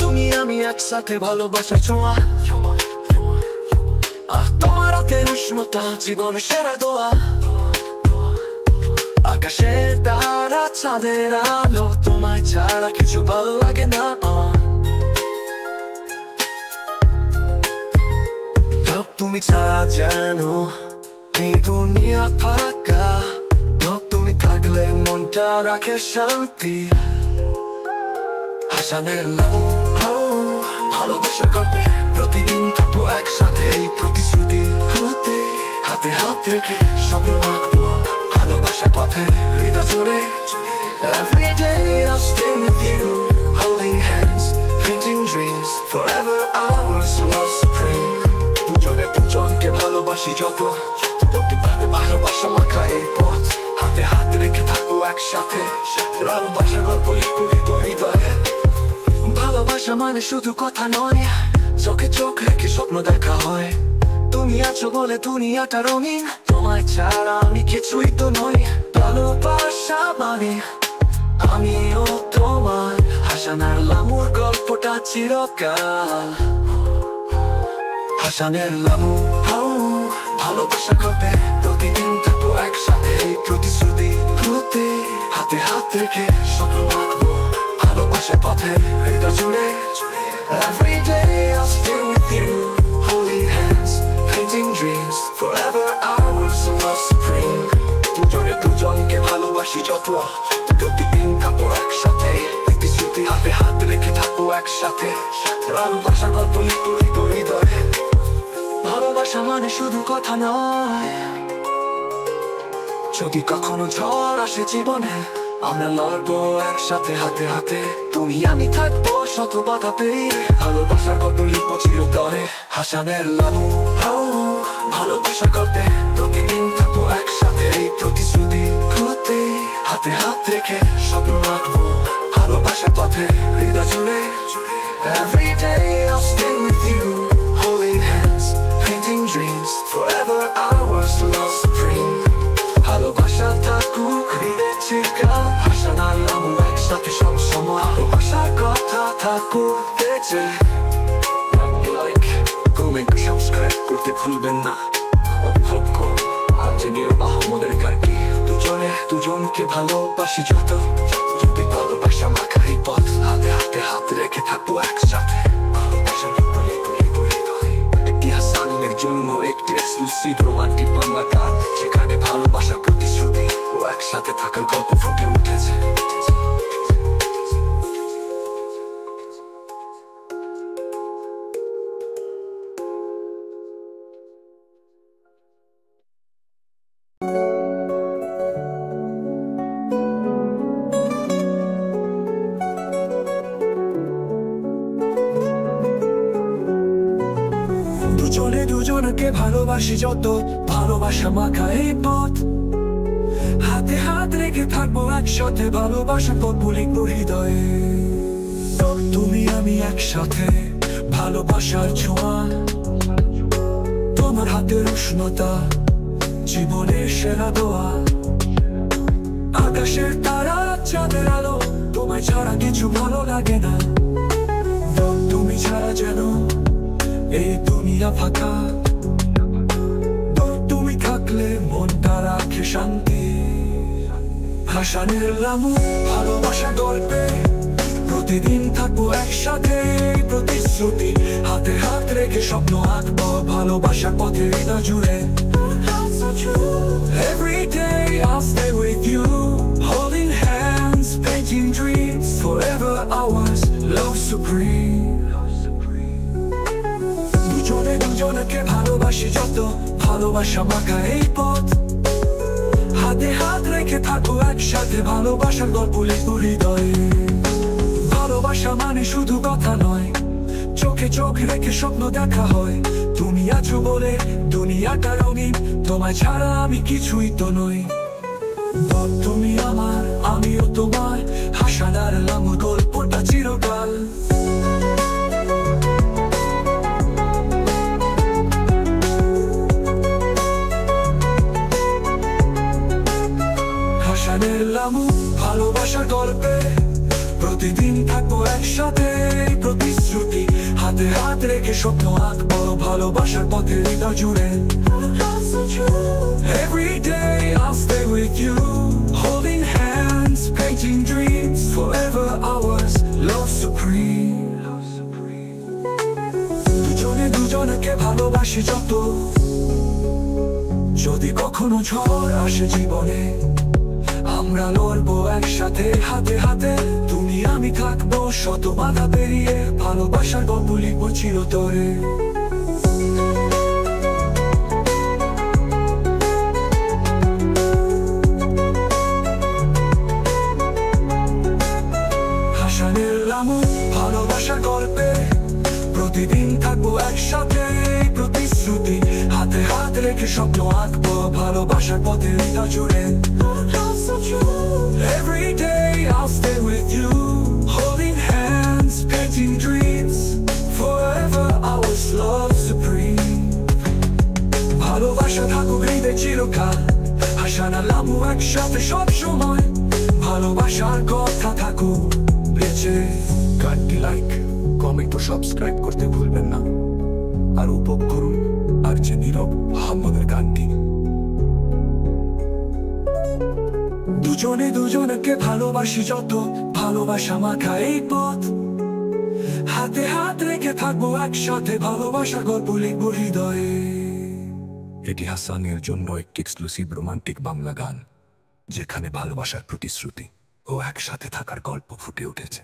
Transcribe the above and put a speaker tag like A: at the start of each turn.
A: তুমি আমি একসাথে ভালোবাসার ছোঁয়া, আর তোমার হাতের উষ্ণতা জীবনের সেরা দোয়া। আকাশের তারা চাঁদের আলো, তোমায় ছাড়া কিছু ভালো লাগে না। তুমি ছাড়া যেন এই দুনিয়া ফাঁকা, তুমি থাকলে মনটা রাখে শান্তি। হাসানের ভালোবাসা করবে প্রতিদিন, থাকবো একসাথে এই প্রতিশ্রুতি। হাতে হাত রেখে স্বপ্ন আঁকবো ভালোবাসার পথে হৃদয় জুড়ে। Every day I'll stay with you, holding hands, painting dreams, forever ours, love supreme. দুজনে দুজনকে ভালোবাসি যত, ভালোবাসা মাখা এই পথ। হাতে হাত রেখে থাকবো একসাথে, ভালোবাসার গল্প লিখবো হৃদয়ে। ভালোবাসা মানে শুধু কথা নয়, চোখে চোখ রেখে স্বপ্ন দেখা হয়। তুমি আছো বলে দুনিয়াটা রঙিন, তোমায় ছাড়া আমি কিছুই তো নই। ভালোবাসা মানে আমিও তোমার, হাসানের লামুর গল্পটা চিরকাল। হাসানের লামু ভালোবাসা করবে প্রতিদিন, থাকবো একসাথে এই প্রতিশ্রুতি। হাতে হাত রেখে স্বপ্ন আঁকবো ভালোবাসার পথে হৃদয় জুড়ে। Every day I'll stay with you, holding hands, painting dreams, forever ours, love supreme. দুজনে দুজনকে ভালোবাসি যত, প্রতিদিন থাকবো একসাথে প্রতিশ্রুতি। হাতে হাত রেখে থাকবো একসাথে, ভালোবাসার গল্প লিখবো হৃদয়ে। ভালোবাসা মানে শুধু কথা নয়, যদি কখনো ঝড় আসে জীবনে আমরা লড়বো একসাথে হাতে হাতে। তুমি আমি থাকবো শত বাধা পেয়ে, ভালোবাসার গল্প লিখবো চিরতরে। হাসানের লামু ভালোবাসা করতে প্রতিদিন, থাকবো একসাথে এই প্রতিশ্রুতি। হাতে হাত রেখে স্বপ্ন আঁকবো ভালোবাসার পথে হৃদয় জুড়ে। Every day I'll stay with you, holding hands, painting dreams, forever ours, love supreme. ভালোবাসা থাকুক হৃদয়ে চিরকাল, হাসান আর লামু একসাথে সবসময়। ভালোবাসার কথা থাকুক বেঁচে। কমেন্ট সাবস্ক্রাইব করতে ভুলবেন না। আহমদের গানটি দুজনে দুজনকে ভালোবাসি যত, যদি ভালোবাসা মাখা এই পথ। হাতে হাতে হাত রেখে থাকবো একসাথে, একটি হাসানের জন্য একটি এক্সক্লুসিভ রোমান্টিক বাংলা গান, যেখানে ভালোবাসার প্রতিশ্রুতি ও একসাথে থাকার গল্প ফুটে উঠেছে। দুজনে দুজনকে ভালোবাসি যত, ভালোবাসা মাখা এই পথ। হাতে হাত রেখে থাকবো একসাথে, ভালোবাসা গল্প লিখবো হৃদয়ে। তুমি আমি একসাথে ভালোবাসার ছোঁয়া, তোমার হাতের উষ্ণতা জীবনের সেরা দোয়া। আকাশের তারা চাঁদের আলো, তোমায় ছাড়া কিছু ভালো লাগে না। তুমি ছাড়া যেন এই দুনিয়া ফাঁকা, তুমি থাকলে মনটা রাখে শান্তি। হাসানের লামু ভালোবাসা গল্পে প্রতিদিন থাকবো একসাথে প্রতিশ্রুতি। হাতে হাত রেখে স্বপ্ন আঁকবো ভালোবাসার পথে হৃদয় জুড়ে। Every day I'll stay with you, holding hands, painting dreams, forever ours, love supreme. দুজনে দুজনকে ভালোবাসি যত, ভালোবাসা মাখা এই পথ। হাতে হাত রেখে থাকবো একসাথে, ভালোবাসার গল্প লিখবো হৃদয়ে। ভালোবাসা মানে শুধু কথা নয়, চোখে চোখ রেখে স্বপ্ন দেখা হয়। তুমি আছো বলে দুনিয়াটা রঙিন, তোমায় ছাড়া আমি কিছুই তো নই। তুমি আমার আমিও তোমার, হাসান আর লামুর গল্পটা চিরকাল। গল্পে প্রতিদিন থাকবো একসাথে, এই প্রতিশ্রুতি হাতে হাত রেখে স্বপ্ন আঁকবো ভালোবাসার পথে হৃদয় জুড়ে। Every day I'll stay with you, holding hands, painting dreams, forever ours, love supreme. দুজনে দুজনকে ভালোবাসি যত, যদি কখনো ঝড় আসে জীবনে আমরা লড়বো একসাথে হাতে হাতে। তুমি আমি থাকবো শত বাধা পেরিয়ে, ভালোবাসার গল্প লিখবো চিরতরে। হাসানের লামু ভালোবাসার গল্পে প্রতিদিন থাকবো একসাথে, এই প্রতিশ্রুতি হাতে হাত রেখে স্বপ্ন আঁকবো ভালোবাসার পথে হৃদয় জুড়ে। Every day I'll stay with you, holding hands, painting dreams, forever ours, love supreme. ভালোবাসা থাকুক হৃদয়ে চিরকাল, হাসানা লামু একসাথে সব সময়, ভালোবাসার কথা থাকুক বেঁচে। গানটি লাইক, কমেন্ট ও সাবস্ক্রাইব করতে ভুলবেন না। আর উপভোগ করুন আর যে নীরব আহম্মদের গানটি। দুজনে দুজনকে ভালোবাসি যত, ভালোবাসা মাখা এই পথ হাতে হাত রেখে থাকবো একসাথে, ভালোবাসার গল্প লিখবো হৃদয়ে। এটি হাসানের জন্য একটি এক্সক্লুসিভ রোমান্টিক বাংলা গান, যেখানে ভালোবাসার প্রতিশ্রুতি ও একসাথে থাকার গল্প ফুটে উঠেছে।